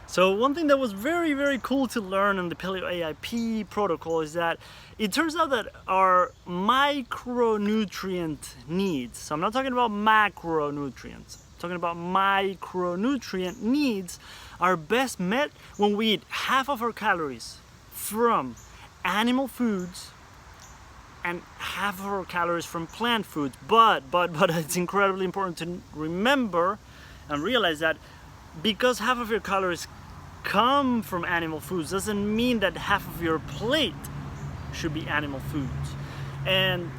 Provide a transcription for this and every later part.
So one thing that was very, very cool to learn in the Paleo AIP protocol is that it turns out that our micronutrient needs, so I'm not talking about macronutrients, I'm talking about micronutrient needs, are best met when we eat half of our calories from animal foods and half of our calories from plant foods. But it's incredibly important to remember and realize that because half of your calories come from animal foods doesn't mean that half of your plate should be animal foods. And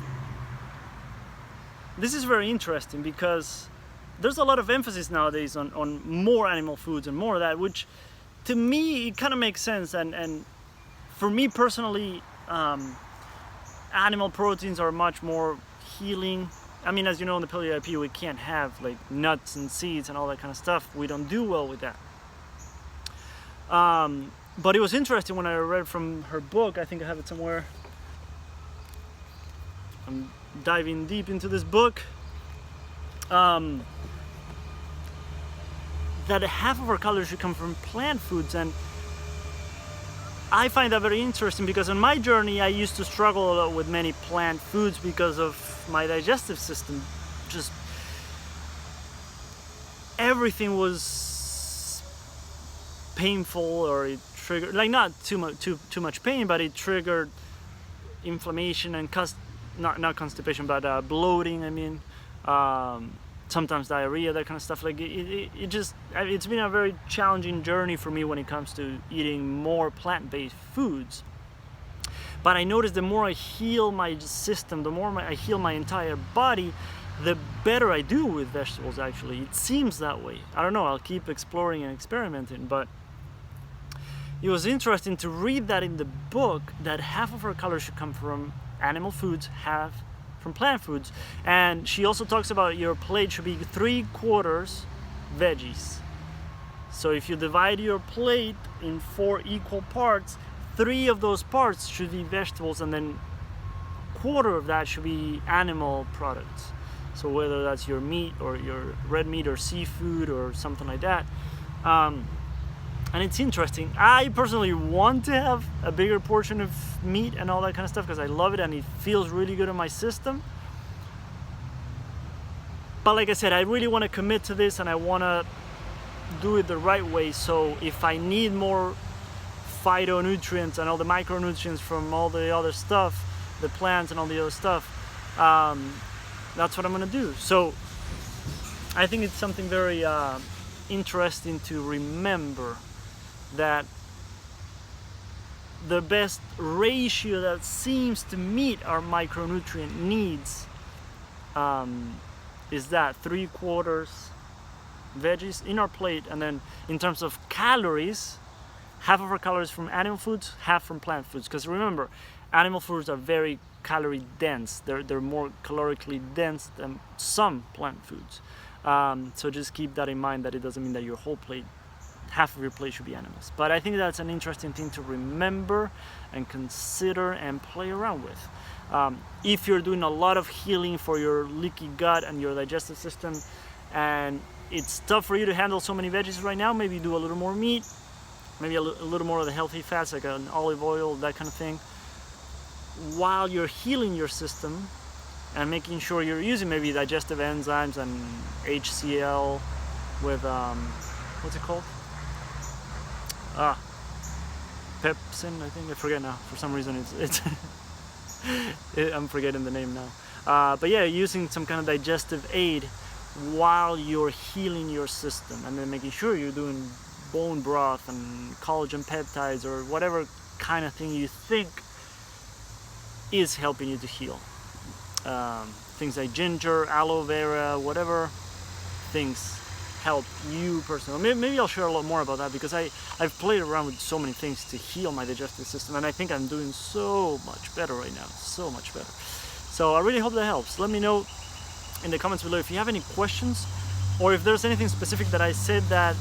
this is very interesting because there's a lot of emphasis nowadays on more animal foods and more of that, which to me it kind of makes sense. And for me personally, animal proteins are much more healing. I mean, as you know, in the Paleo AIP we can't have like nuts and seeds and all that kind of stuff. We don't do well with that. But it was interesting when I read from her book, I think I have it somewhere. I'm diving deep into this book. That half of our calories should come from plant foods, and I find that very interesting because on my journey I used to struggle a lot with many plant foods because of my digestive system. Just everything was painful, or it triggered, like not too much pain, but it triggered inflammation and not constipation, but bloating. I mean, sometimes diarrhea, that kind of stuff. Like it's been a very challenging journey for me when it comes to eating more plant-based foods. But I noticed the more I heal my system, the more I heal my entire body, the better I do with vegetables. Actually, it seems that way. I don't know, I'll keep exploring and experimenting, but it was interesting to read that in the book, that half of our calories should come from animal foods, half from plant foods. And she also talks about your plate should be 3/4 veggies. So if you divide your plate in 4 equal parts, 3 of those parts should be vegetables, and then 1/4 of that should be animal products. So whether that's your meat or your red meat or seafood or something like that. And it's interesting. I personally want to have a bigger portion of meat and all that kind of stuff because I love it and it feels really good in my system. But like I said, I really want to commit to this and I want to do it the right way. So if I need more phytonutrients and all the micronutrients from all the other stuff, the plants and all the other stuff, that's what I'm going to do. So I think it's something very interesting to remember, that the best ratio that seems to meet our micronutrient needs is that 3/4 veggies in our plate, and then in terms of calories, half of our calories from animal foods, half from plant foods. Because remember, animal foods are very calorie dense. They're more calorically dense than some plant foods. So just keep that in mind, that it doesn't mean that your whole plate, half of your plate should be animals. But I think that's an interesting thing to remember and consider and play around with. If you're doing a lot of healing for your leaky gut and your digestive system, and it's tough for you to handle so many veggies right now, maybe do a little more meat, maybe a little more of the healthy fats like an olive oil, that kind of thing, while you're healing your system and making sure you're using maybe digestive enzymes and HCl with what's it called? Pepsin, I think. I forget now. For some reason it's I'm forgetting the name now. But yeah, using some kind of digestive aid while you're healing your system, and then making sure you're doing bone broth and collagen peptides or whatever kind of thing you think is helping you to heal. Things like ginger, aloe vera, whatever things help you personally. Maybe I'll share a lot more about that, because I've played around with so many things to heal my digestive system, and I think I'm doing so much better right now, so much better. So I really hope that helps. Let me know in the comments below if you have any questions, or if there's anything specific that I said that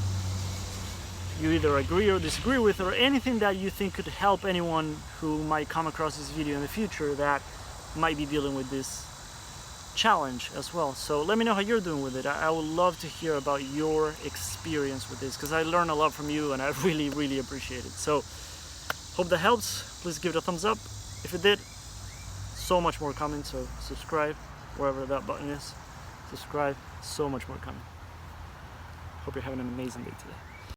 you either agree or disagree with, or anything that you think could help anyone who might come across this video in the future that might be dealing with this challenge as well. So let me know how you're doing with it. I would love to hear about your experience with this, because I learn a lot from you and I really appreciate it. So hope that helps. Please give it a thumbs up if it did. So much more coming, so subscribe wherever that button is. Subscribe, so much more coming. Hope you're having an amazing day today.